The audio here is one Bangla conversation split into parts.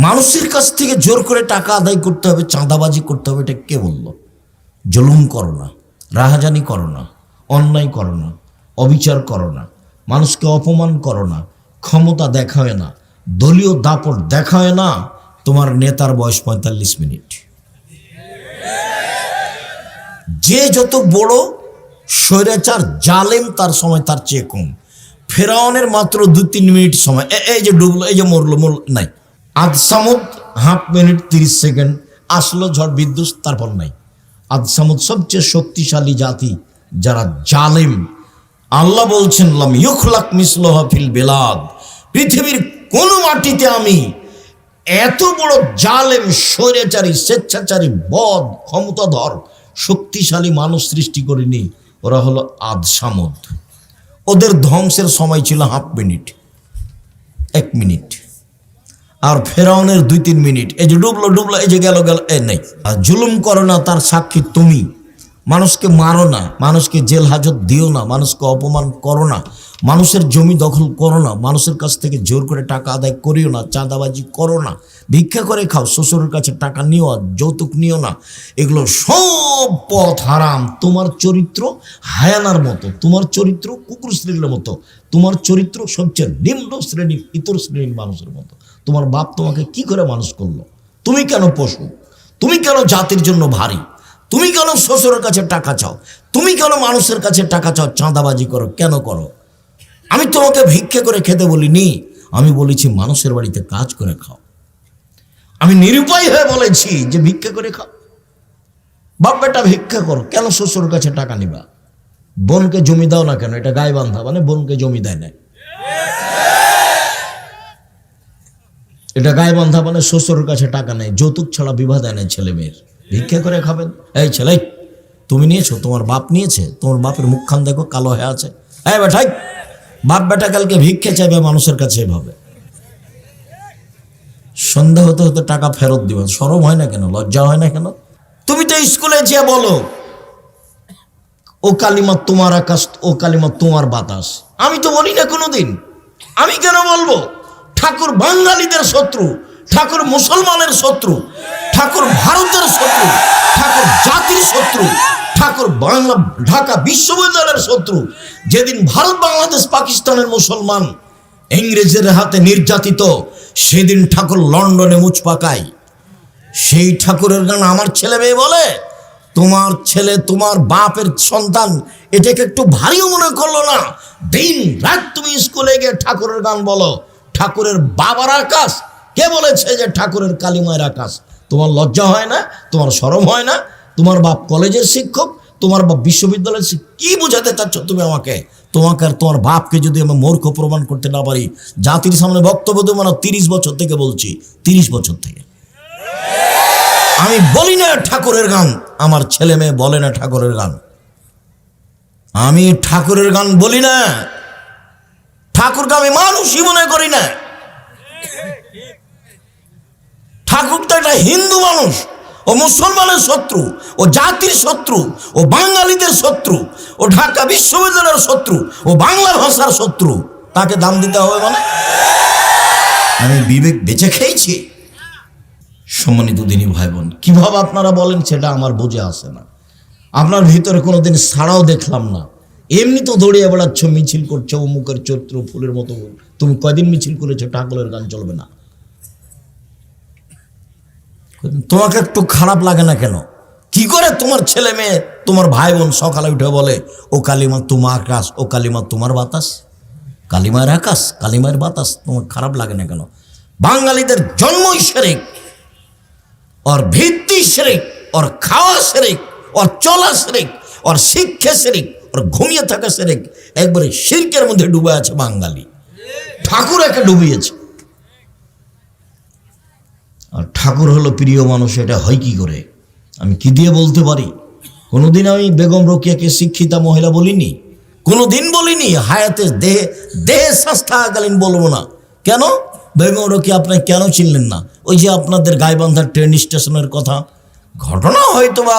মানুষের কাছ থেকে জোর করে টাকা আদায় করতে হবে, চাঁদাবাজি করতে হবে, এটা কে বললো? জুলুম করো না, রাহাজানি করো না, অন্যায় করো না, অবিচার করো না, মানুষকে অপমান করো না, ক্ষমতা দেখায় না, দলীয় দাপট দেখায় না। তোমার নেতার বয়স 45 মিনিট। যে যত বড় স্বৈরাচার জালেম তার সময় তার চেয়ে কম। ফেরাউনের মাত্র 2-3 মিনিট সময়, এই যে ডুবলো, এই যে মরলো নাই। আদ সামুদ হাফ মিনিট 30 সেকেন্ড, আসলো ঝড় বিদ্যুৎ, তারপর নাই। আদ সামুদ সবচেয়ে শক্তিশালী জাতি যারা জালেম। আল্লাহ বলছেন লাম ইউখলাক মিসলুহা ফিল বিলাদ, পৃথিবীর কোন মাটিতে আমি এত বড় জালেম, স্বৈরাচারী, স্বেচ্ছাচারী, বদ, ক্ষমতাধর, শক্তিশালী মানুষ সৃষ্টি করিনি। ওরা হলো আদ সামুদ। ওদের ধ্বংসের সময় ছিল হাফ মিনিট, 1 মিনিট। আর ফেরাউনের 2-3 মিনিট। এই যে ডুবলো, এই যে গেল, নেই। আর জুলুম করো না, তার সাক্ষী তুমি। মানুষকে মারো না, মানুষকে জেল হাজত দিও না, মানুষকে অপমান করো না, মানুষের জমি দখল করো না, মানুষের কাছ থেকে জোর করে টাকা আদায় করিও না, চাঁদাবাজি করো না, ভিক্ষা করে খাও, শ্বশুরের কাছে টাকা নিও, যৌতুক নিও না। এগুলো সব পথ হারাম। তোমার চরিত্র হায়ানার মতো, তোমার চরিত্র কুকুর শ্রেণীর মতো, তোমার চরিত্র সবচেয়ে নিম্ন শ্রেণীর, ইতর শ্রেণীর মানুষের মতো। তোমার বাপ তোমাকে কি করে মানুষ করলো? তুমি কেন পশু? তুমি কেন জাতির জন্য ভারী? তুমি কেন শ্বশুরের কাছে টাকা চাও? তুমি কেন মানুষের কাছে টাকা চাও? চাঁদাবাজি করো, কেন করো? আমি তোমাকে ভিক্ষা করে খেতে বলিনি, আমি বলেছি মানুষের বাড়িতে কাজ করে খাও। আমি নিরুপায় হয়ে বলেছি যে ভিক্ষা করে খাও। বাপ বেটা ভিক্ষা করো, কেন শ্বশুরের কাছে টাকা নিবা? বোনকে জমি দাও না কেন? এটা গায়ে বান্ধা, মানে বোনকে জমি দেয় না, এটা গায়ে বান্ধা, মানে শ্বশুরের কাছে টাকা নেই, যৌতুক ছাড়া বিবাহ দেয় না ছেলে মেয়ের। ভিক্ষা করে খাবেন? এই ছেলে, তুমি নিয়েছো? তোমার বাপ নিয়েছে? তোমার বাপের মুখখান দেখো, কালো হয়ে আছে। এই বেটাই, বাপ বেটা কালকে ভিক্ষা চাইবে মানুষের কাছে এভাবে। সন্ধ্যা হতে হতে টাকা ফেরত দিবেন, শরম হয় না কেন? লজ্জা হয় না কেন? তুমি তো স্কুলে যেয়ে বলো ও কালিমা তোমার আকাশ, ও কালিমা তোমার বাতাস। আমি তো বলি না কোনোদিন। আমি কেন বলবো? ঠাকুর বাঙালিদের শত্রু, ঠাকুর মুসলমানের শত্রু, ঠাকুর ভারতের শত্রু, ঠাকুর জাতির শত্রু, ঠাকুর বাংলা ঢাকা বিশ্ববিদ্যালয়ের শত্রু। যেদিন ভারত, বাংলাদেশ, পাকিস্তানের মুসলমান ইংরেজের হাতে নির্যাতিত, সেদিন ঠাকুর লন্ডনে মুচ পাকায়। সেই ঠাকুরের গান আমার ছেলে মেয়ে বলে, তোমার ছেলে তোমার বাপের সন্তান, এটাকে একটু ভারীও মনে করলো না? দিন রাত তুমি স্কুলে গিয়ে ঠাকুরের গান বলো। ঠাকুরের বাবার আকাশ, কে বলেছে যে ঠাকুরের কালিমায়ের আকাশ? তোমার লজ্জা হয় না? তোমার শরম হয় না? তোমার বাপ কলেজের শিক্ষক, তোমার বাপ বিশ্ববিদ্যালয়ের শিক্ষক। কি বোঝাতে চাচ্ছ তুমি আমাকে? তোমাকে আর তোমার বাপকে যদি আমি মূর্খ প্রমাণ করতে না পারি, জাতির সামনে বক্তব্য দেবো না। 30 বছর থেকে বলছি, 30 বছর থেকে আমি বলি না ঠাকুরের গান, আমার ছেলে মেয়ে বলে না ঠাকুরের গান। আমি ঠাকুরের গান বলি না, ঠাকুরকে আমি মানুষই মনে করি না। ঠাকুর তো একটা হিন্দু মানুষ, ও মুসলমানের শত্রু, ও জাতির শত্রু, ও বাঙালিদের শত্রু, ও ঢাকা বিশ্ববিদ্যালয়ের শত্রু, ও বাংলা ভাষার শত্রু। তাকে দাম দিতে হবে মানে? আমি বিবেক বেঁচে খেয়েছি। সম্মানিত দিনী ভাই বোন, কিভাবে আপনারা বলেন সেটা আমার বুঝে আসে না। আপনার ভিতরে কোনোদিন ছাড়াও দেখলাম না। এমনি তো দৌড়িয়ে বেড়াচ্ছ, মিছিল করছো, অমুকের চরিত্র ফুলের মতো। তুমি কয়দিন মিছিল করেছো? ঠাকুরের গান চলবে না? তোমাকে একটু খারাপ লাগে না কেন? কি করে তোমার ছেলে মেয়ে, তোমার ভাই বোন সকালে উঠে বলে ও কালিমা তোমার আকাশ, ও কালিমা তোমার বাতাস? কালিমার আকাশ, কালিমার বাতাস, তোমার খারাপ লাগে না কেন? বাঙালিদের জন্মই শিরক, ওর ভিত্তি শিরক, ওর খাওয়া শিরক, ওর চলা শিরক, ওর শিক্ষা শিরক, ওর ঘুমিয়ে থাকা শিরক। একবারে শিরকের মধ্যে ডুবে আছে বাঙালি। ঠাকুর একে ডুবিয়েছে। আর ঠাকুর হলো প্রিয় মানুষ, এটা হয় কি করে? আমি কি দিয়ে বলতে পারি? কোনোদিন আমি বেগম রোকেয়াকে শিক্ষিতা মহিলা বলিনি, কোনোদিন বলিনি। হায়াতে দেহে শ্বাস থাকাকালীন বলবো না। কেন? বেগম রোকেয়া আপনি কেন চিনলেন না? ওই যে আপনাদের গাইবান্ধার ট্রেন স্টেশনের কথা, ঘটনা হয়তো বা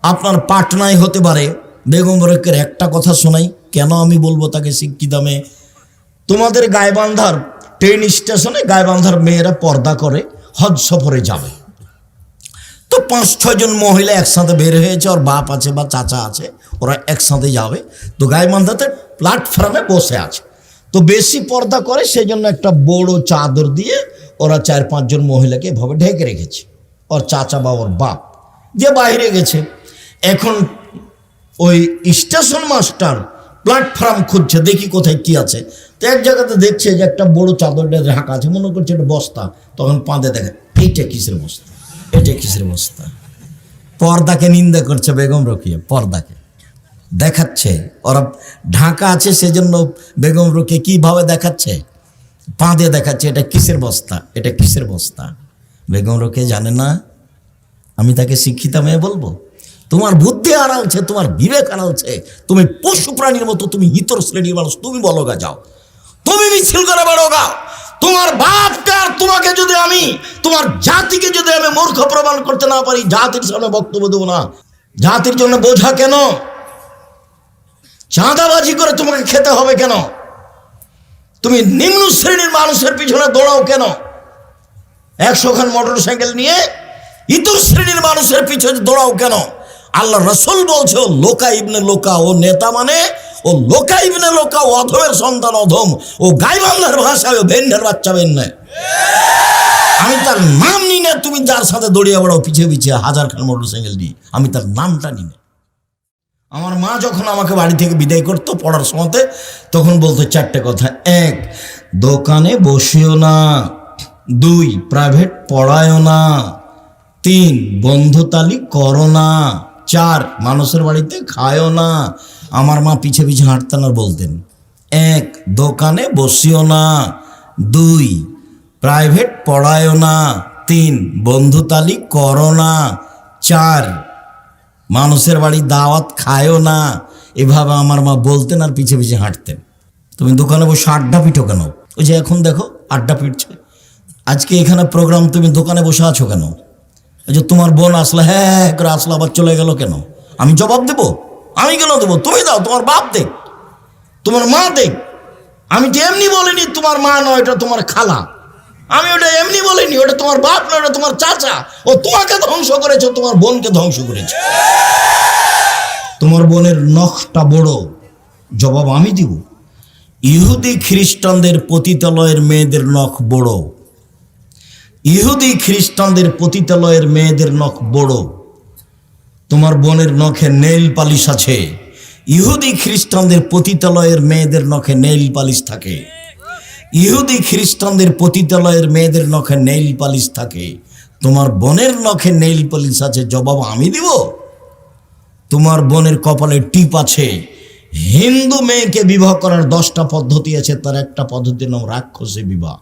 আপনার পাটনায় হতে পারে। বেগম রোকেয়ার একটা কথা শোনাই, কেন আমি বলবো তাকে শিক্ষিতা মেয়ে? তোমাদের গাইবান্ধার ট্রেন স্টেশনে গাইবান্ধার মেয়েরা পর্দা করে হজ সফরে যাবে। তো 5-6 জন মহিলা একসাথে বের হয়েছে, ওর বাপ আছে বা চাচা আছে, ওরা একসাথে যাবে। তো গাইবান্ধাতে প্ল্যাটফর্মে বসে আছে, তো বেশি পর্দা করে সেই জন্য একটা বড় চাদর দিয়ে ওরা 4-5 জন মহিলাকে এভাবে ঢেকে রেখেছে। ওর চাচা বা ওর বাপ যে বাইরে গেছে। এখন ওই স্টেশন মাস্টার প্ল্যাটফর্ম খুঁজছে, দেখি কোথায় কি আছে। তো এক জায়গাতে দেখছে যে একটা বড় চাদরটা ঢাকা আছে, মনে করছে এটা বস্তা। তখন পাঁদে দেখে এইটা কিসের বস্তা, এটা কিসের বস্তা। পর্দাকে নিন্দা করছে বেগম রোকেয়া, পর্দাকে দেখাচ্ছে ওরা ঢাকা আছে সেজন্য। বেগম রোকেয়া কিভাবে দেখাচ্ছে, পাঁদে দেখাচ্ছে এটা কিসের বস্তা, এটা কিসের বস্তা। বেগম রোকেয়া জানে না আমি তাকে শিক্ষিতা মেয়ে বলবো? তোমার বুদ্ধি হারালছে, তোমার বিবেক হারালছে, তুমি পশু প্রাণীর মতো, তুমি ইতর শ্রেণীর মানুষ। তুমি বলো গা, যাও তুমি মিছিল করে বেড়ো গা। তোমার বাপকে আর তোমাকে যদি আমি, তোমার জাতিকে যদি আমি মূর্খ প্রমাণ করতে না পারি, জাতির সামনে বক্তব্য দেবো না। জাতির জন্য বোঝা কেন? চাঁদাবাজি করে তোমাকে খেতে হবে কেন? তুমি নিম্ন শ্রেণীর মানুষের পিছনে দৌড়াও কেন? 100 খান মোটর সাইকেল নিয়ে ইতর শ্রেণীর মানুষের পিছনে দৌড়াও কেন? আল্লাহ রসুল বলছে ও লোকা ইবনে লোকা, ও নেতা মানে ও লোকা ইবনে লোকা, ও অধমের সন্তান অধম, ও গাইবান্ধার ভাষায় ও ভেন্ডের বাচ্চা ভেন্ডে। আমি তার নাম নিই না, তুমি যার সাথে দৌড়িয়ে বেড়াও পিছিয়ে পিছিয়ে 1000 খান মোটর সাইকেল নিয়ে, আমি তার নামটা নিই না। আমার মা যখন আমাকে বাড়ি থেকে বিদায় করতো পড়ার সময়তে, তখন বলতো 4টে কথা। 1, দোকানে বসিও না। 2, প্রাইভেট পড়ায়ও না। 3, বন্ধুতালি করো না। 4, মানুষের বাড়িতে খায়ও না। আমার মা পিছে পিছে হাঁটতেন আর বলতেন 1, দোকানে বসিও না। 2, প্রাইভেট পড়ায়ও না। 3, বন্ধুতালি করো না। 4, মানুষের বাড়ি দাওয়াত খায়ও না। এভাবে আমার মা বলতেন আর পিছে পিছে হাঁটতেন। তুমি দোকানে বসে আড্ডা পিঠো কেন? ওই যে এখন দেখো আড্ডা পিটছে। আজকে এখানে প্রোগ্রাম, তুমি দোকানে বসে আছো কেন? এই যে তোমার বোন আসলে হ্যাঁ করে আসলো, আবার চলে গেল কেন? আমি জবাব দেব? আমি কেন দেবো? তুমি দাও, তোমার বাপ দেখ, তোমার মা দেখ। আমি তো এমনি বলিনি তোমার মা নয়, এটা তোমার খালা। আমি ওটা এমনি বলিনি, ওটা তোমার বাপ নয়, ওটা তোমার চাচা। ও তোমাকে ধ্বংস করেছে, তোমার বোনকে ধ্বংস করেছে। তোমার বোনের নখটা বড়, জবাব আমি দিব। ইহুদি খ্রিস্টানদের পতিতালয়ের মেয়েদের নখ বড়। ইহুদি খ্রিস্টানদের পতিতালয়ের মেয়েদের নখ বড়। তোমার বোনের নখে নেইল পালিশ আছে। ইহুদি খ্রিস্টানদের পতিতালয়ের মেয়েদের নখে নেইল পালিশ থাকে। ইহুদি খ্রিস্টানদের পতিতালয়ের মেয়েদের নখে নেইল পালিশ থাকে। তোমার বোনের নখে নেইল পালিশ আছে, জবাব আমি দিব। তোমার বোনের কপালে টিপ আছে। হিন্দু মেয়েকে বিবাহ করার 10টা পদ্ধতি আছে, তার একটা পদ্ধতির নাম রাক্ষসী বিবাহ।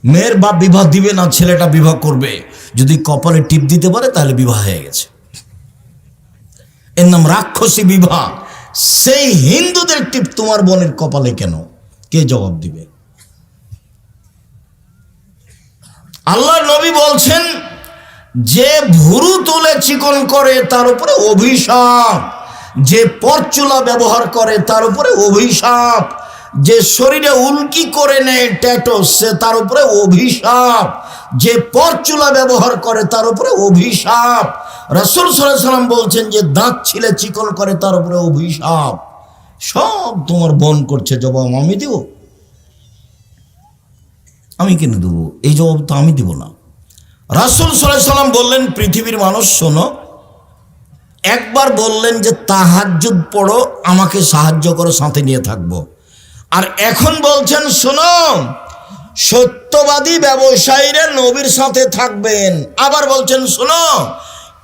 মেয়ের বাপ বিবাহ দিবে না, ছেলেটা বিবাহ করবে। যদি কপালে টিপ দিতে পারে তাহলে বিবাহ হয়ে গেছে, এর নাম রাক্ষসী বিবাহ। সেই হিন্দুদের টিপ তোমার বোনের কপালে কেন? কে জবাব দিবে? আল্লাহর নবী বলছেন যে ভুরু তুলে চিকন করে তার উপরে অভিশাপ, যে পরচুলা ব্যবহার করে তার উপরে অভিশাপ, যে শরীরে উল্কি করে নেয় ট্যাটু সে তার উপরে অভিশাপ, যে পরচুলা ব্যবহার করে তার উপরে অভিশাপ। রাসূল সাল্লাল্লাহু আলাইহি ওয়াসাল্লাম বলছেন যে দাঁত ছিলে চিকন করে তার উপরে অভিশাপ। সব তোমার বোন করছে, জবাব আমি দেব? আমি কেন দেবো? এই জবাব তো আমি দিব না। রাসূল সাল্লাল্লাহু আলাইহি ওয়াসাল্লাম বললেন, পৃথিবীর মানুষ শোনো, একবার বললেন যে তাহাজ্জুদ পড়ো, আমাকে সাহায্য করো, সাথে নিয়ে থাকবো। আর এখন বলছেন শোনো, সত্যবাদী ব্যবসায়ীরা নবীর সাথে থাকবেন। আবার বলছেন শোনো,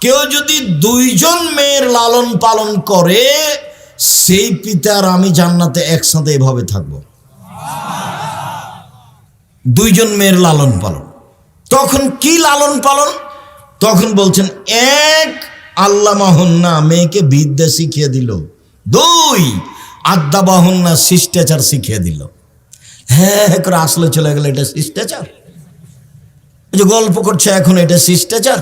কেউ যদি 2 জন মেয়ের লালন পালন করে, সেই পিতা আর আমি জান্নাতে একসাথে এভাবে থাকবো। 2 জন মেয়ের লালন পালন। তখন কি লালন পালন? তখন বলছেন 1, আল্লামাহুন্না, মেয়েকে বিদ্যা শিখিয়ে দিল। 2, আদাবাহুন্না, শিষ্টাচার শিখিয়ে দিল। হ্যাঁ করে আসলে চলে গেল, এটা শিষ্টাচার? ওই যে গল্প করছে এখন, এটা শিষ্টাচার?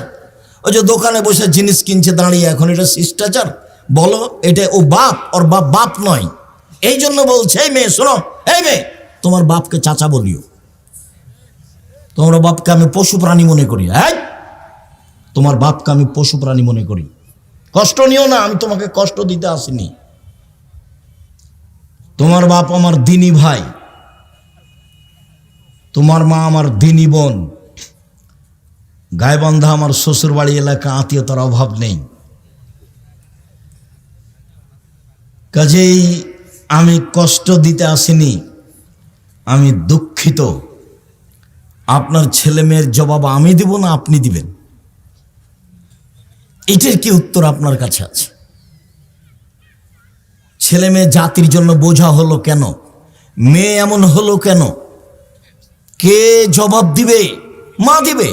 ওই যে দোকানে বসে জিনিস কিনছে দাঁড়িয়ে, এখন এটা শিষ্টাচার? বলো, এটা ও বাপ, ওর বাপ বাপ নয়। এই জন্য বলছে এই মেয়ে শোনো, এই মেয়ে তোমার বাপকে চাচা বলিও। তোমার বাপকে আমি পশু প্রাণী মনে করি। হ্যাঁ, তোমার বাপকে আমি পশু প্রাণী মনে করি। কষ্ট নিও না, আমি তোমাকে কষ্ট দিতে আসিনি। তোমার বাপ আমার দিনী ভাই, তোমার মা আমার দিনী বোন, গাইবান্ধা আমার শ্বশুর বাড়ি এলাকা, আত্মীয়তার অভাব নেই। কাজেই আমি কষ্ট দিতে আসিনি, আমি দুঃখিত। আপনার ছেলে মেয়ের জবাব আমি দিব না আপনি দিবেন? এটার কি উত্তর আপনার কাছে আছে? ছেলে মেয়ে জাতির জন্য বোঝা হলো কেন? মেয়ে এমন হলো কেন? কে জবাব দিবে? মা দিবে,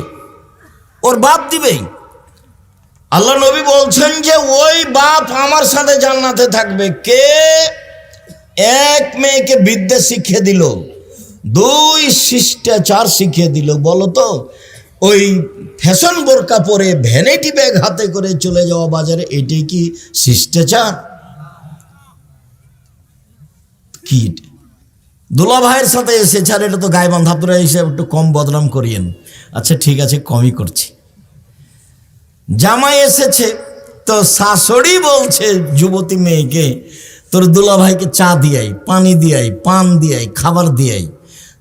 ওর বাপ দিবে। আল্লাহ নবী বলছেন যে ওই বাপ আমার সাথে জান্নাতে থাকবে। কে? এক, মেয়েকে বিদ্যা শিখিয়ে দিল, দুই, শিষ্টাচার শিখিয়ে দিল। বলো তো, ওই ফ্যাশন বোরকা পরে ভ্যানিটি ব্যাগ হাতে করে চলে যাওয়া বাজারে, এটাই কি শিষ্টাচার? কি দুলা ভাইয়ের সাথে এসেছে, আর এটা তো গাইবান্ধা, আপনারা এসে একটু কম বদনাম করিয়েন। আচ্ছা ঠিক আছে, কমই করছি। জামাই এসেছে তো শাশুড়ি বলছে যুবতী মেয়েকে, তোর দুলা ভাইকে চা দিয়াই, পানি দিয়াই, পান দিয়াই, খাবার দিয়াই।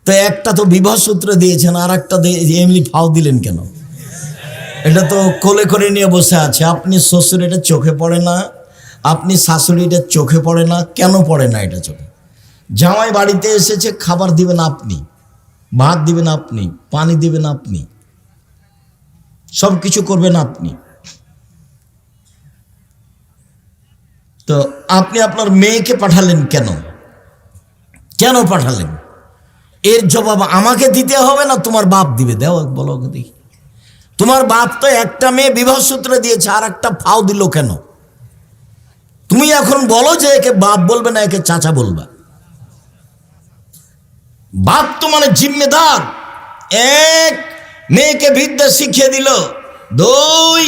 তো একটা তো বিবাহ সূত্র দিয়েছেন, আর একটা এমনি ফাও দিলেন কেন? এটা তো কোলে করে নিয়ে বসে আছে। আপনি শ্বশুর, এটা চোখে পড়ে না? আপনি শাশুড়ি, এটা চোখে পড়ে না? কেন পড়ে না এটা চোখে? জামাই বাড়িতে এসেছে, খাবার দিবেন আপনি, ভাত দিবেন আপনি, পানি দিবেন আপনি, সব কিছু করবেন আপনি। তো আপনি আপনার মেয়েকে পাঠালেন কেন? কেন পাঠালেন? এর জবাব আমাকে দিতে হবে না তোমার বাপ দিবে? দেও, বলো দেখি। তোমার বাপ তো একটা মেয়ে বিবাহ সূত্রে দিয়েছে, আর একটা ফাও দিল কেন? তুমি এখন বলো যে একে বাপ বলবে না, একে চাচা বলবা। বাপ তো মানে জিম্মেদার। এক, মেয়েকে বিদ্যা শিখিয়ে দিল, দুই,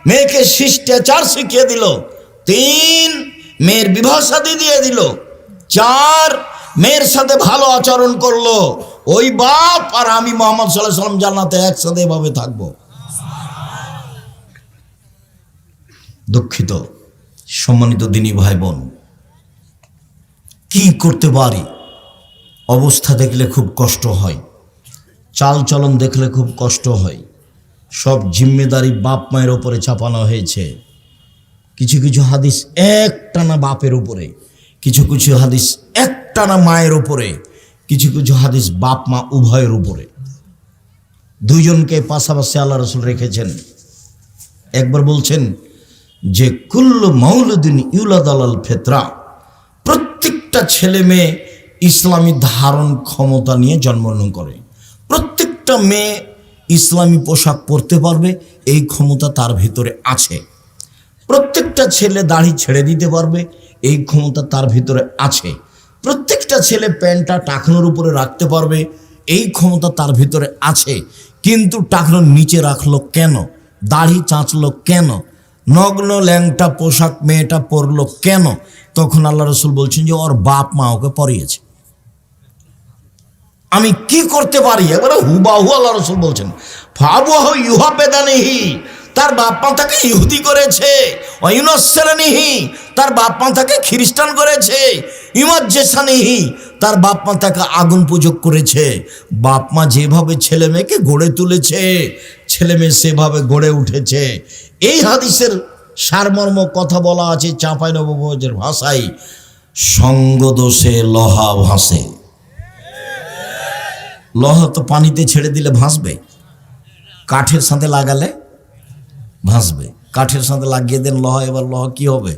মেয়েকে শিষ্টাচার শিখিয়ে দিল, তিন, মেয়ের বিবাহ শাদী দিয়ে দিল, চার, মেয়ের সাথে ভালো আচরণ করলো। ওই বাপ আর আমি মুহাম্মদ সাল্লাল্লাহু আলাইহি ওয়াসাল্লাম জান্নাতে একসাথে এভাবে থাকবো। দুঃখিত সম্মানিত দিনী ভাই বোন, কি করতে পারি? অবস্থা দেখলে খুব কষ্ট হয়, চাল চলন দেখলে খুব কষ্ট হয়। সব জিম্মেদারি বাপ মায়ের উপরে চাপানো হয়েছে। কিছু কিছু হাদিস একটানা বাপের উপরে, কিছু কিছু হাদিস একটানা মায়ের উপরে, কিছু কিছু হাদিস বাপ মা উভয়ের উপরে। দুইজনকে পাশাপাশি আল্লাহ রাসূল রেখেছেন। একবার বলছেন যে কুল্লু মাউলুদিন ইউলাদ আলাল ফিতরা, প্রত্যেকটা ছেলে মেয়ে ইসলামী ধারণ ক্ষমতা নিয়ে জন্মগ্রহণ করে। প্রত্যেকটা মেয়ে ইসলামী পোশাক পরতে পারবে, এই ক্ষমতা তার ভিতরে আছে। প্রত্যেকটা ছেলে দাড়ি ছেড়ে দিতে পারবে, এই ক্ষমতা তার ভিতরে আছে। প্রত্যেকটা ছেলে প্যান্টটা টাকনোর উপরে রাখতে পারবে, এই ক্ষমতা তার ভিতরে আছে। কিন্তু টাকনোর নিচে রাখলো কেন? দাড়ি চাঁচলো কেন? নগ্ন ল্যাংটা পোশাক মেয়েটা পরলো কেন? তখন আল্লাহ রাসূল বলছেন যে ওর বাপ মা ওকে পরিয়েছে। আমি কি করতে পারি? এবারে হুবাহু আল্লাহ রাসূল বলছেন ফাবুহু ইউহাবেদানিহি, তার বাপ মা তাকে ইহুদি করেছে, ওয়ায়ুনাসসারানিহি, তার বাপ মা তাকে খ্রিস্টান করেছে, ইমাজ্জেসানিহি, তার বাপ মা তাকে আগুন পূজক করেছে। বাপ মা যেভাবে ছেলে মেয়েকে গড়ে তুলেছে, ছেলে মেয়ে সেভাবে গড়ে উঠেছে। এই হাদিসের সারমর্ম কথা বলা আছে চাঁপাইনবাবগঞ্জের ভাষায়, সঙ্গ দোষে লোহা ভাসে। লোহা তো পানিতে ছেড়ে দিলে ভাসবে, কাঠের সাথে লাগালে ভাসবে। কাঠের সাথে লাগিয়ে দেন লোহা, এবার লোহা কি হবে?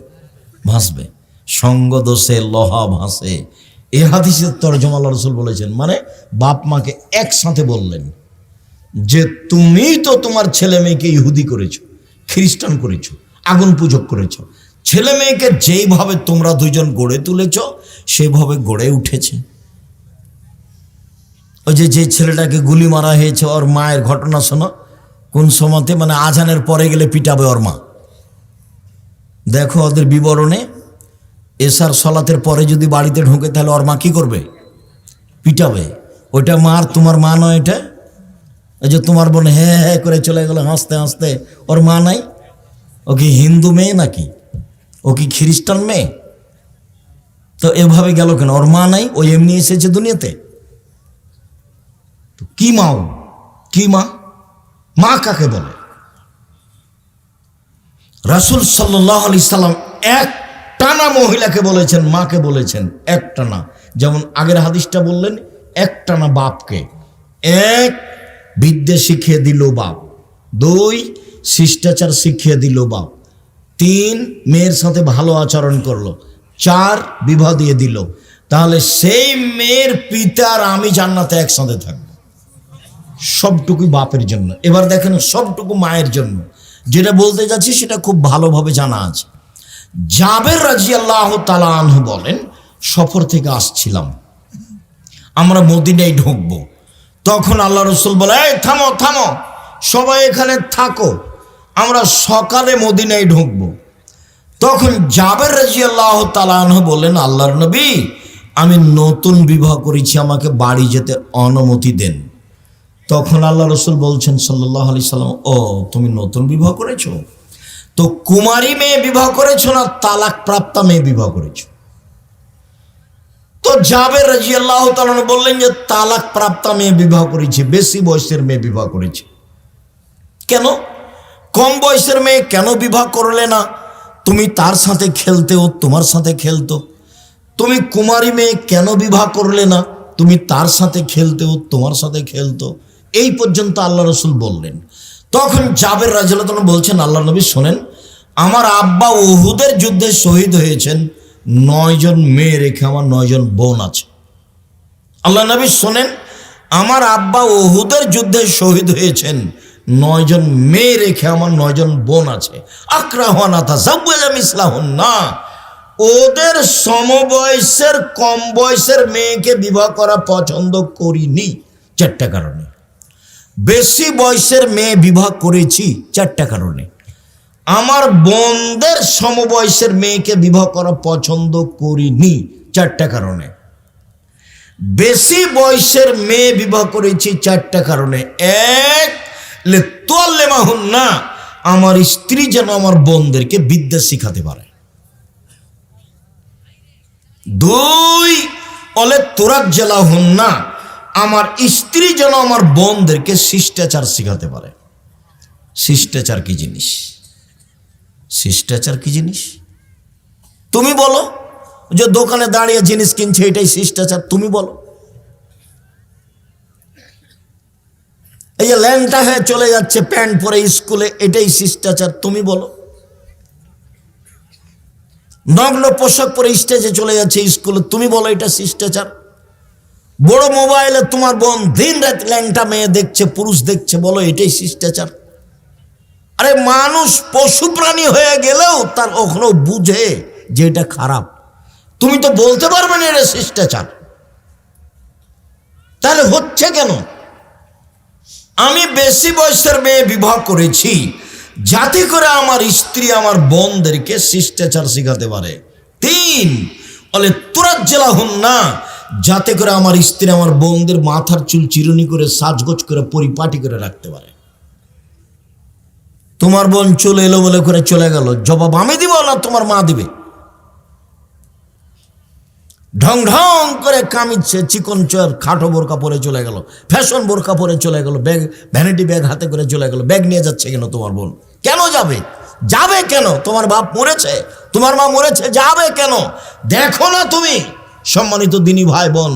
ভাসবে। সঙ্গ দোষে লোহা ভাসে, এ হাদিসের তরজমা আল্লাহ রাসূল বলেছেন। মানে বাপ মাকে একসাথে বললেন যে তুমি তো তোমার ছেলে মেয়েকে ইহুদি করেছো, খ্রিস্টান করেছো, আগুন পূজক করেছো। ছেলে মেয়েকে যেইভাবে তোমরা দুইজন গড়ে তুলেছ, সেভাবে গড়ে উঠেছে। ওই যে ছেলেটাকে গুলি মারা হয়েছে, ওর মায়ের ঘটনা শোনো। কোন সময়তে, মানে আজানের পরে গেলে পিটাবে ওর মা। দেখো ওদের বিবরণে, এশার সলাতের পরে যদি বাড়িতে ঢোকে তাহলে ওর মা কি করবে? পিটাবে। ওইটা মার, তোমার মা নয় এটা। ওই যে তোমার বোন হ্যাঁ হ্যাঁ করে চলে গেল হাসতে হাসতে, ওর মা নাই? ও কি হিন্দু মেয়ে নাকি? ও কি খ্রিস্টান মেয়ে? তো এভাবে গেল কেন? ওর মা নাই, ও এমনি এসেছে দুনিয়াতে। কি মা? ও কি মা? মা কাকে বলে? রাসূল সাল্লাল্লাহু আলাইহি সাল্লাম একটানা মহিলাকে বলেছেন, মাকে বলেছেন একটানা। যেমন আগের হাদিসটা বললেন, একটানা বাপকে। এক, বিদ্যে শিখিয়ে দিল বাপ। দুই, শিষ্টাচার শিখিয়ে দিল বাপ। তিন, মেয়ের সাথে ভালো আচরণ করলো। চার, বিবাহ দিয়ে দিল। তাহলে সেই মেয়ের পিতা আর আমি জান্নাতে একসাথে থাকবো। সবটুকুই বাপের জন্য। এবার দেখেন সবটুকু মায়ের জন্য। যেটা বলতে যাচ্ছি সেটা খুব ভালোভাবে জানা আছে। জাবের রাদিয়াল্লাহু তাআলা আনহু বলেন, সফর থেকে আসছিলাম, আমরা মদিনায় ঢুকবো। তখন আল্লাহ রাসূল বলে, এই থামো থামো, সবাই এখানে থাকো, আমরা সকালে মদিনায় ঢুকবো। তখন জাবের রাদিয়াল্লাহু তাআলা আনহু বললেন, আল্লাহর নবী, আমি নতুন বিবাহ করেছি, আমাকে বাড়ি যেতে অনুমতি দেন। তখন আল্লাহ রাসূল বলছেন সাল্লাল্লাহু আলাইহি সাল্লাম, ও তুমি নতুন বিবাহ করেছো? তো কুমারী মেয়ে বিবাহ করেছো না তালাক প্রাপ্তা মেয়ে বিবাহ করেছো? তো জাবের রাদিয়াল্লাহু তাআলা বললেন যে তালাক প্রাপ্তা মেয়ে বিবাহ করেছি, বেশি বয়সের মেয়ে বিবাহ করেছি। কেন? কম বয়সের মেয়ে কেন বিবাহ করলে না? তুমি তার সাথে খেলতে, ও তোমার সাথে খেলতো। তুমি কুমারী মেয়ে কেন বিবাহ করলে না? তুমি তার সাথে খেলতে, ও তোমার সাথে খেলতো। এই পর্যন্ত আল্লাহ রাসূল বললেন। তখন জাবের রাদিয়াল্লাহু তাআলা বলছেন, আল্লাহ নবী শোনেন, আমার আব্বা উহুদের যুদ্ধে শহীদ হয়েছেন, 9 জন মেয়ে রেখে আমার 9 জন বোন আছে। আল্লাহ নবী শোনেন, আমার আব্বা উহুদের যুদ্ধে শহীদ হয়েছেন, 9 জন মেয়ে রেখে আমার 9 জন বোন আছে। আকরাহুনা তাযাওয়াজা মিসলাহুন্না, ওদের সমবয়সের কম বয়সের মেয়েকে বিবাহ করা পছন্দ করিনি 4টা কারণে। বেশি বয়সের মেয়ে বিবাহ করেছি 4টা কারণে। আমার বোনদের সমবয়সের মেয়েকে বিবাহ করা পছন্দ করিনি 4টা কারণে। বেশি বয়সের মেয়ে বিবাহ করেছি 4টা কারণে। এক, লিতুআল্লিমাহুন্না, আমার স্ত্রী যেন আমার বোনদেরকে বিদ্যা শিখাতে পারে। 2, লিতুরাজ্জিলাহুন্না, আমার স্ত্রী যেন আমার বোনদেরকে শিষ্টাচার শিখাতে পারে। শিষ্টাচার কি জিনিস? শিষ্টাচার কি জিনিস? তুমি বলো। যে দোকানে দাঁড়িয়ে জিনিস কিনছে, এটাই শিষ্টাচার, তুমি বলো। এই যে ল্যাংটা হয়ে চলে যাচ্ছে প্যান্ট পরে স্কুলে, এটাই শিষ্টাচার, তুমি বলো। নগ্ন পোশাক পরে স্টেজে চলে যাচ্ছে স্কুলে, তুমি বলো এটা শিষ্টাচার। বড় মোবাইলে তোমার বোন দিন রাত ল্যাংটা মেয়ে দেখছে, পুরুষ দেখছে, বলো এটাই শিষ্টাচার। আরে মানুষ পশু প্রাণী হয়ে গেলেও তার কখনো বুঝে যে এটা খারাপ। তুমি তো বলতে পারবে না এটা শিষ্টাচার। তাহলে হচ্ছে কেন? আমি বেশি বয়সের মেয়ে বিবাহ করেছি যাতে করে আমার স্ত্রী আমার বোনদেরকে শিষ্টাচার শিখাতে পারে। 3, লিতুরাজ্জিলাহুন্না, যাতে করে আমার স্ত্রী আমার বোনদের মাথার চুল চিরুনি করে সাজগোজ করে পরিপাটি করে রাখতে পারে। তোমার বোন চুল এলো বলে করে চলে গেল, জবাব আমি দিব না তোমার মা দিবে? ঢং ঢং করে কামিচ্ছে, চিকন চর খাটো বোরকা পরে চলে গেল, ফ্যাশন বোরকা পরে চলে গেল, ব্যাগ ভ্যানিটি ব্যাগ হাতে করে চলে গেল। ব্যাগ নিয়ে যাচ্ছে কেন তোমার বোন? কেন যাবে? যাবে কেন? তোমার বাপ মরেছে, তোমার মা মরেছে, যাবে কেন? দেখো না তুমি? সম্মানিত দিনী ভাই বোন,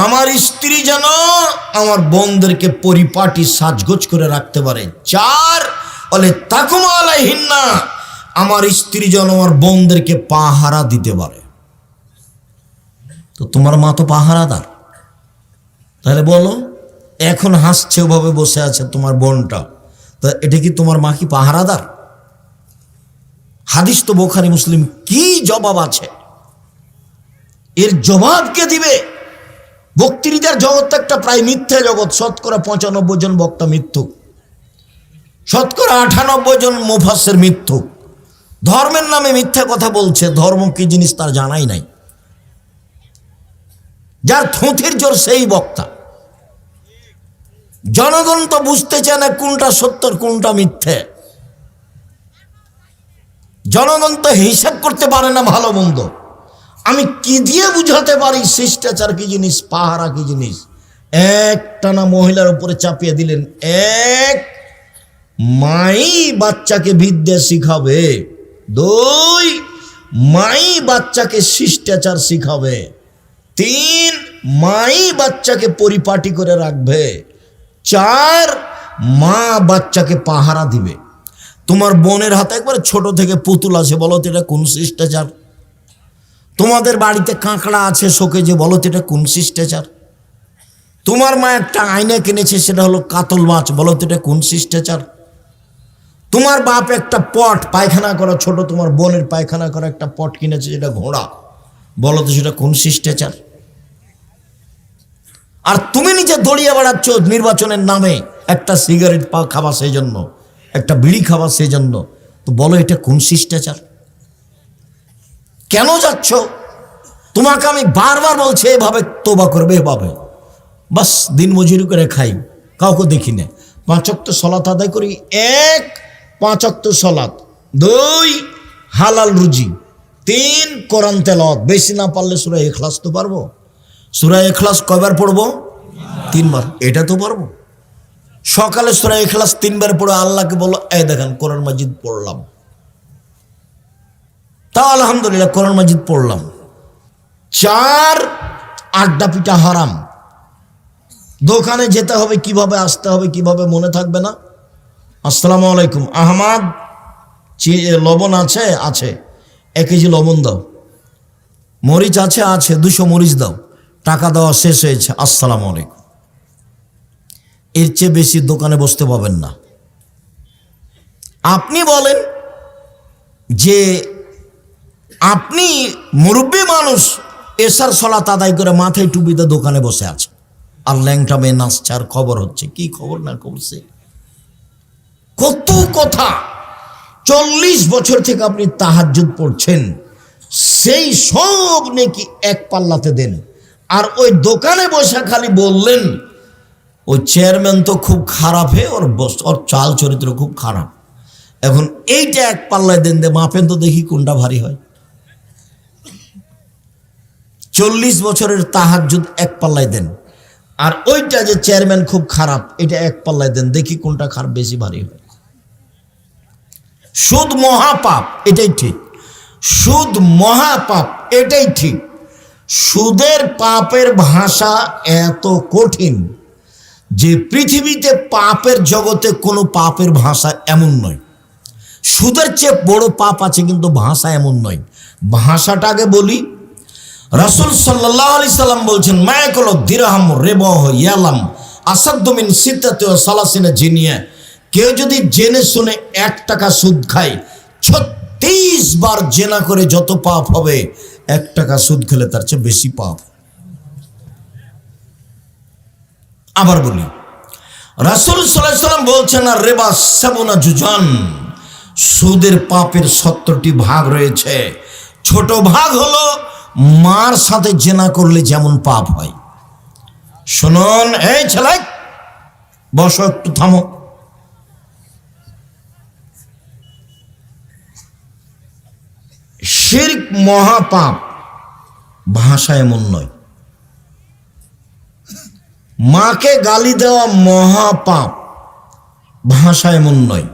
আমার স্ত্রী যেন আমার বোনদেরকে পরিপাটি সাজগোজ করে রাখতে পারে। 4, লিতাকুমা আলাইহিন্না, আমার স্ত্রী যেন আমার বোনদেরকে পাহারা দিতে পারে। তো তোমার মা তো পাহারাদার। তাহলে বলো, এখন হাসছে ওভাবে বসে আছে তোমার বোনটা, তা এটা কি তোমার মা কি পাহারাদার? হাদিস তো বুখারী মুসলিম। কি জবাব আছে এর? জবাব কে দিবে? বক্তৃতার জগৎ একটা প্রায় মিথ্যা জগৎ। শতকরা 95 জন বক্তা মিথ্যুক, শতকরা 98 জন মুফাসসির মিথ্যুক। ধর্মের নামে মিথ্যা কথা বলছে, ধর্ম কি জিনিস তার জানাই নাই। যার থুথির জোর সেই বক্তা। জনগণ তো বুঝতে চায় না কোনটা সত্য কোনটা মিথ্যে। জনগণ তো হিসাব করতে পারে না ভালো মন্দ। আমি কি দিয়ে বুঝাতে পারি শিষ্টাচার কি জিনিস, পাহারা কি জিনিস? একটানা মহিলার উপরে চাপিয়ে দিলেন। এক, মাই বাচ্চাকে বিদ্যা শিখাবে। দুই, মাই বাচ্চাকে শিষ্টাচার শিখাবে। তিন, মাই বাচ্চাকে পরিপাটি করে রাখবে। চার, মা বাচ্চাকে পাহারা দিবে। তোমার বোনের হাতে একবার ছোট থেকে পুতুল আছে, বলো তো এটা কোন শিষ্টাচার? তোমাদের বাড়িতে কাঁকড়া আছে শোকেজে, বলো তো এটা কোন শিষ্টাচার? তোমার মা একটা আয়না কিনেছে, সেটা হলো কাতল মাছ, বলো তো এটা কোন শিষ্টাচার? তোমার বাপ একটা পট পায়খানা করা, ছোট তোমার বোনের পায়খানা করা একটা পট কিনেছে, যেটা ঘোড়া, বলো তো সেটা কোন শিষ্টাচার? আর তুমি নিজে দড়িয়ে বেড়াচ্ছ নির্বাচনের নামে, একটা সিগারেট খাবা সেই জন্য, একটা বিড়ি খাবা সেই জন্য, তো বলো এটা কোন শিষ্টাচার? কেন যাচ্ছ? তোমাকে আমি বারবার বলছি এভাবে তোবা করবে, এভাবে বাস দিন মজুরি করে খাই, কাউকে দেখি না। 5 ওয়াক্ত সলাত আদায় করি। এক, 5 ওয়াক্ত সলাত। দুই, হালাল রুজি। তিন, কোরআন তেলাওয়াত। বেশি না পারলে সূরা ইখলাস তো পারবো। সূরা ইখলাস কয়বার পড়বো? 3 বার। এটা তো পারবো। সকালে সূরা ইখলাস 3 বার পড়ে আল্লাহকে বলো, এই দেখেন কোরআন মাজিদ পড়লাম, তাও আলহামদুলিল্লাহ কোরআন মাজিদ পড়লাম। 4, আড্ডা পিটা হারাম। দোকানে যেতে হবে কিভাবে, আসতে হবে কিভাবে, মনে থাকবে না। আসসালামু আলাইকুম, আহমদ লবণ আছে? আছে। 1 কেজি লবণ দাও। মরিচ আছে? আছে। 200 মরিচ দাও। টাকা দেওয়া শেষ হয়েছে, আসসালামু আলাইকুম। এর চেয়ে বেশি দোকানে বসতে পাবেন না। আপনি বলেন যে আপনি মুরব্বী মানুষ, এশার সলাত আদায় করে মাথায় টুপিতে দোকানে বসে আছে, আর ল্যাংটা মেয়ে নাচছে, আর খবর হচ্ছে। কি খবর না খবরছে, কত কথা। 40 বছর থেকে আপনি তাহাজ্জুদ পড়ছেন, সেই সব নাকি এক পাল্লাতে দেন। আর ওই দোকানে বসে খালি বললেন ওই চেয়ারম্যান তো খুব খারাপ, ওর চাল চরিত্র খুব খারাপ। এখন এইটা এক পাল্লায় দেন, মাপেন তো দেখি কোনটা ভারী হয়। 40 বছরের তাহাজ্জুদ এক পাল্লায় দেন, আর ওইটা যে চেয়ারম্যান খুব খারাপ, এটা এক পাল্লায় দেন, দেখি কোনটা খারাপ বেশি ভারী হয়। সুদ মহাপাপ, এটাই ঠিক। সুদ মহাপাপ, এটাই ঠিক। সুদের পাপের ভাষা এত কঠিন যে পৃথিবীতে পাপের জগতে কোনো পাপের ভাষা এমন নয়। সুদের চেয়ে বড় পাপ আছে, কিন্তু ভাষা এমন নয়। ভাষাটা আগে বলি। রাসূল সাল্লাল্লাহু আলাইহি সাল্লাম বলছেন, মায়াকুল দিরহাম রিবাহ ইয়ালাম আসাদ্দু মিন সিত্তাতি ওয়া সালাসিনা জিনিয়া। কেউ যদি জেনে শুনে 1 টাকা সুদ খায়, 36 বার জেনা করে যত পাপ হবে, 1 টাকা সুদ খেলে তার চেয়ে বেশি পাপ। আবার বলি, রাসূল সাল্লাল্লাহু আলাইহি সাল্লাম বলছেন, আর রিবা সাবুনা জুজান, সুদের পাপের 70টি ভাগ রয়েছে। ছোট ভাগ হলো মার সাথে জেনা করলে যেমন পাপ হয়। শুনুন, এই ছেলে বসো, একটু থামো। শিরক মহাপাপ, ভাষা এমন নয়। মাকে গালি দেওয়া মহাপাপ, ভাষা এমন নয়।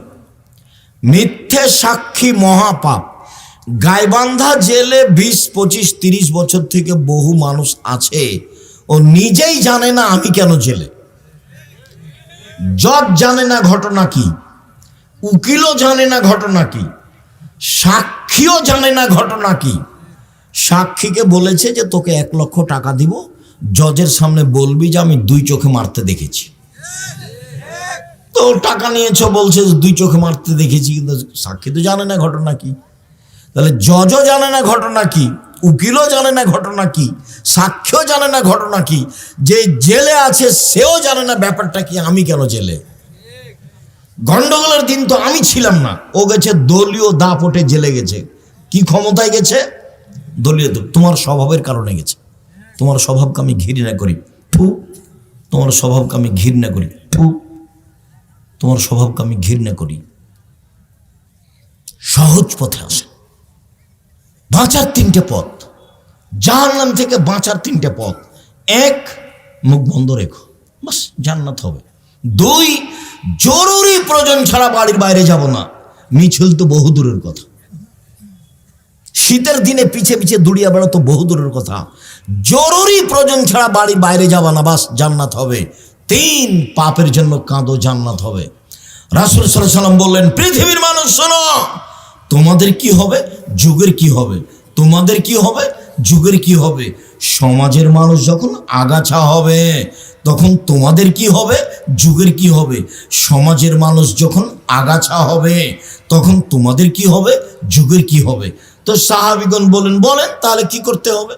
মিথ্যে সাক্ষী মহাপাপ। গাইবান্ধা জেলে 20, 25, 30 বছর থেকে বহু মানুষ আছে, ও নিজেই জানে না আমি কেন জেলে। জজ জানে না ঘটনা কি, উকিলও জানে না ঘটনা কি, সাক্ষীও জানে না ঘটনা কি। সাক্ষীকে বলেছে যে তোকে 1 লক্ষ টাকা দিব, জজের সামনে বলবি যে আমি 2 চোখে মারতে দেখেছি। তো টাকা নিয়েছ, বলছে 2 চোখে মারতে দেখেছি, কিন্তু সাক্ষী তো জানে না ঘটনা কি। তাহলে জজও জানে না ঘটনা কি, উকিলও জানে না ঘটনা কি, সাক্ষীও জানে না ঘটনা কি, যে জেলে আছে সেও জানে না ব্যাপারটা কি, আমি কেন জেলে। গন্ডগোলের দিন তো আমি ছিলাম না, ও গেছে দলীয় দাপটে জেলে গেছে। কি ক্ষমতায় গেছে? দলীয়, তোমার স্বভাবের কারণে গেছে। তোমার স্বভাবকে আমি ঘৃণা করি, ফু। তোমার স্বভাবকে আমি ঘৃণা করি, ফু। তোমার স্বভাবকে আমি ঘৃণা করি। সহজ পথে আসে। বাঁচার তিনটে পথ, জাহান্নাম থেকে বাঁচার তিনটে পথ। এক, মুখ বন্ধ রেখো, বাস জান্নাত হবে। দুই, জরুরি প্রয়োজন ছাড়া বাড়ির বাইরে যাব না। মিছিল তো বহু দূরের কথা। শীতের দিনে পিছে পিছে দৌড়িয়ে বেড়া তো বহু দূরের কথা। জরুরি প্রয়োজন ছাড়া বাড়ির বাইরে যাবা না, বাস জান্নাত হবে। তিন, পাপের জন্য কাঁদো, জান্নাত হবে। রাসূল সাল্লাল্লাহু আলাইহি ওয়াসাল্লাম বললেন, পৃথিবীর মানুষ শোনো, তোমাদের কি হবে, যুগের কি হবে। তোমাদের কি হবে, যুগের কি হবে। সমাজের মানুষ যখন আগাছা হবে তখন তোমাদের কি হবে, যুগের কি হবে। সমাজের মানুষ যখন আগাছা হবে তখন তোমাদের কি হবে, যুগের কি হবে। তো সাহাবীগণ বলেন তাহলে কি করতে হবে।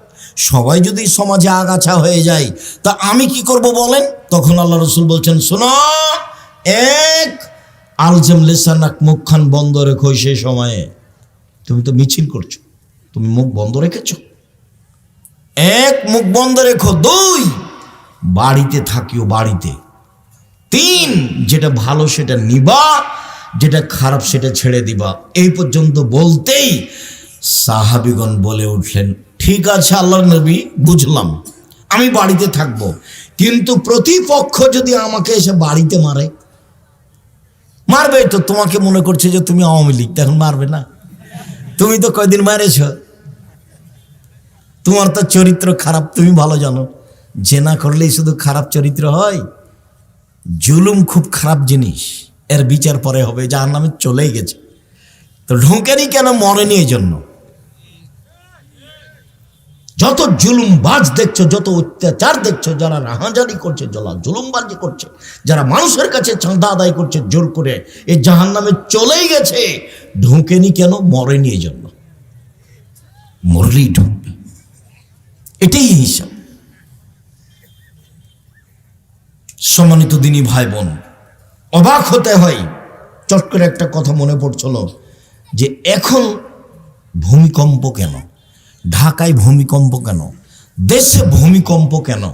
সবাই যদি সমাজে আগাছা হয়ে যায় তা আমি কি করব বলেন। তখন আল্লাহ রাসূল বলছেন, শোনো, এক, আলজাম লিসানাক, মুখখান বন্ধ রেখো। সেই সময়ে তুমি তো মিছিল করছো, তুমি মুখ বন্ধ রেখেছো। এক, মুখ বন্ধ রেখো। দুই, বাড়িতে থাকিও, বাড়িতে। তিন, যেটা ভালো সেটা নিবা, যেটা খারাপ সেটা ছেড়ে দিবা। এই পর্যন্ত বলতেই সাহাবীগণ বলে উঠলেন, ঠিক আছে আল্লাহর নবী, বুঝলাম, আমি বাড়িতে থাকবো, কিন্তু প্রতিপক্ষ যদি আমাকে এসে বাড়িতে মারবে তো তোমাকে মনে করছে যে তুমি আওয়ামী লীগ, তখন মারবে না। তুমি তো কয়দিন মারেছ, তোমার তো চরিত্র খারাপ, তুমি ভালো জানো। জেনা করলেই শুধু খারাপ চরিত্র হয়? জুলুম খুব খারাপ জিনিস, এর বিচার পরে হবে। জাহান্নামে চলেই গেছে, তো ঢোকেনি কেন, মরেনি এই জন্য। যত জুলুমবাজ দেখছো, যত অত্যাচার দেখছো, যারা রাহাজানি করছে, যারা জুলুমবাজি করছে, যারা মানুষের কাছে চাঁদা আদায় করছে জোর করে, এই জাহান্নামে চলেই গেছে। ঢোকেনি কেন, মরেনি এই জন্য। মরলেই ঢুকবে, এটাই হিসাব। সম্মানিত দিনী ভাই বোন, অবাক হতে হয়। চট করে একটা কথা মনে পড়ছিল যে এখন ভূমিকম্প কেন, ঢাকায় ভূমিকম্প কেন, দেশে ভূমিকম্প কেন।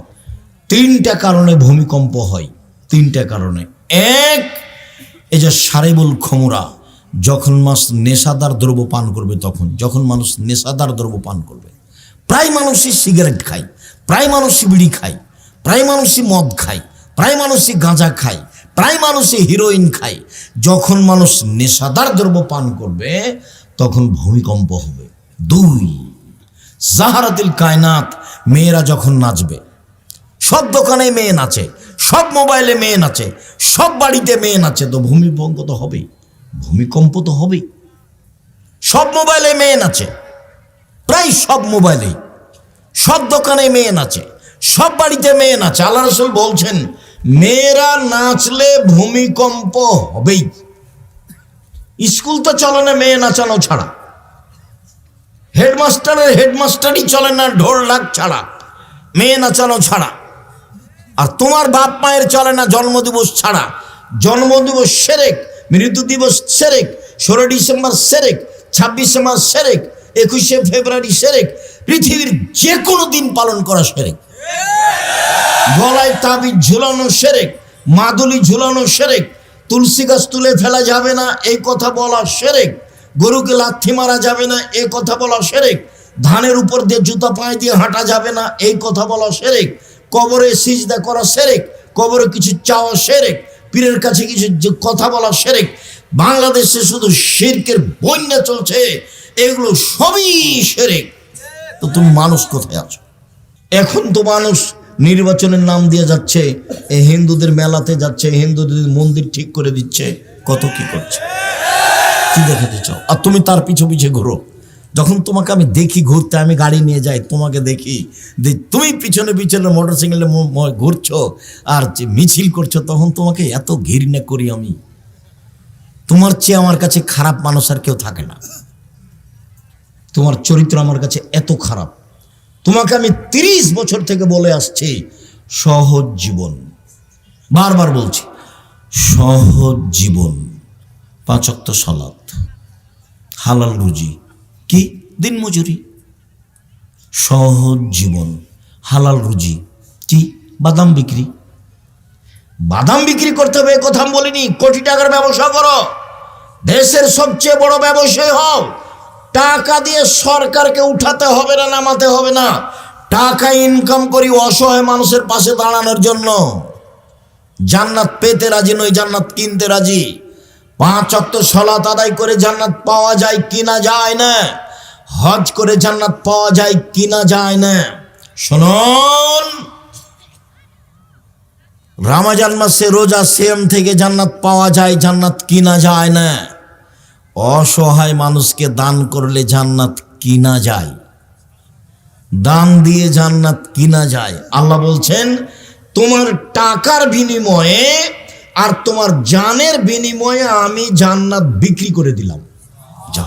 তিনটা কারণে ভূমিকম্প হয়, তিনটা কারণে। এক, এই যে সারেবুল খমরা, যখন মানুষ নেশাদার দ্রব্য পান করবে, তখন যখন মানুষ নেশাদার দ্রব্য পান করবে, প্রায় মানুষই সিগারেট খায়, প্রায় মানুষই বিড়ি খায়, প্রায় মানুষই মদ খায়, প্রায় মানুষই গাঁজা খায়, প্রায় মানুষই হিরোইন খায়। যখন মানুষ নেশাদার দ্রব্য পান করবে তখন ভূমিকম্প হবে। দুই, জাহারাতিল কায়নাত, মেয়েরা যখন নাচবে, সব দোকানে মেয়ে নাচে, সব মোবাইলে মেয়ে নাচে, সব বাড়িতে মেয়ে নাচে, তো ভূমিকম্প তো হবেই, ভূমিকম্প তো হবেই। সব মোবাইলে মেয়ে নাচে, প্রায় সব মোবাইলেই, সব দোকানে মেয়ে নাচে, সব বাড়িতে মেয়ে নাচে। আল্লাহ রাসূল বলছেন, মেয়েরা নাচলে ভূমিকম্প হবেই। স্কুল তো চলে না মেয়ে নাচানো ছাড়া, হেডমাস্টারই চলে না ঢোল ঢাক ছাড়া, মেয়ে নাচানো ছাড়া। আর তোমার বাপ মায়ের চলে না জন্মদিবস ছাড়া। জন্মদিবস সেরেক, মৃত্যু দিবস সেরেক, 16 ডিসেম্বর সেরেক, 26 মার্চ সেরেক, 21 ফেব্রুয়ারি সেরেক, পৃথিবীর যে কোনো দিন পালন করা সেরেক। গলায় তাবিজ ঝুলানো সেরেক, মাদুলি ঝুলানো সেরেক, তুলসী গাছ তুলে ফেলা যাবে না এই কথা বলা সেরেক, গরুকে লাথি মারা যাবে না এই কথা বলা সেরেক, ধানের উপর দিয়ে জুতা পায়ে দিয়ে হাঁটা যাবে না এই কথা বলা সেরেক, কবরে সিজদা করা সেরেক, কবরে কিছু চাওয়া সেরেক, পীরের কাছে কিছু কথা বলা সেরেক। বাংলাদেশে শুধু শিরকের বন্যা চলছে, এগুলো সবই সেরেক। তো তুমি মানুষ কোথায় আছো? এখন তো মানুষ নির্বাচনের নাম দিয়ে যাচ্ছে, এই হিন্দুদের মেলাতে যাচ্ছে, হিন্দুদের মন্দির ঠিক করে দিচ্ছে, কত কি করছে। কি দেখাতে চাও? আর তুমি তার পিছু পিছে ঘুরো। যখন তোমাকে আমি দেখি ঘুরতে, আমি গাড়ি নিয়ে যাই, তোমাকে দেখি তুমি পিছনে পিছনে মোটরসাইকেলে ঘুরছো আর মিছিল করছো, তখন তোমাকে এত ঘৃণা করি আমি। তোমার চেয়ে আমার কাছে খারাপ মানুষ আর কেউ থাকে না। তোমার চরিত্র আমার কাছে এত খারাপ। তোমাকে আমি 30 বছর থেকে বলে আসছি, সহজ জীবন, বারবার বলছি, সহজ জীবন, 5 ওয়াক্ত সালাত, হালাল রুজি, কি দিনমজুরি, সহজ জীবন, হালাল রুজি। কি? বাদাম বিক্রি। বাদাম বিক্রি করতে হবে এ কথা আমি বলিনি। কোটি টাকার ব্যবসা করো, দেশের সবচেয়ে বড় ব্যবসায়ী হও। টাকা দিয়ে সরকারকে উঠাতে হবে না, নামাতে হবে না। টাকা ইনকাম করি অসহায় মানুষের পাশে দাঁড়ানোর জন্য। জান্নাত পেতে রাজি নই, জান্নাত কিনতে রাজি। 5 ওয়াক্ত সালাত আদায় করে জান্নাত পাওয়া যায় কিনা যায় না। হজ করে জান্নাত পাওয়া যায় কিনা যায় না। শুনুন, রমজান মাসে রোজা সিয়াম থেকে জান্নাত পাওয়া যায়, জান্নাত কিনা যায় না। অসহায় মানুষকে দান করলে জান্নাত কিনা যায়, দান দিয়ে জান্নাত কিনা যায়। আল্লাহ বলছেন তোমার টাকার বিনিময়ে আর তোমার জানের বিনিময়ে আমি জান্নাত বিক্রি করে দিলাম। যা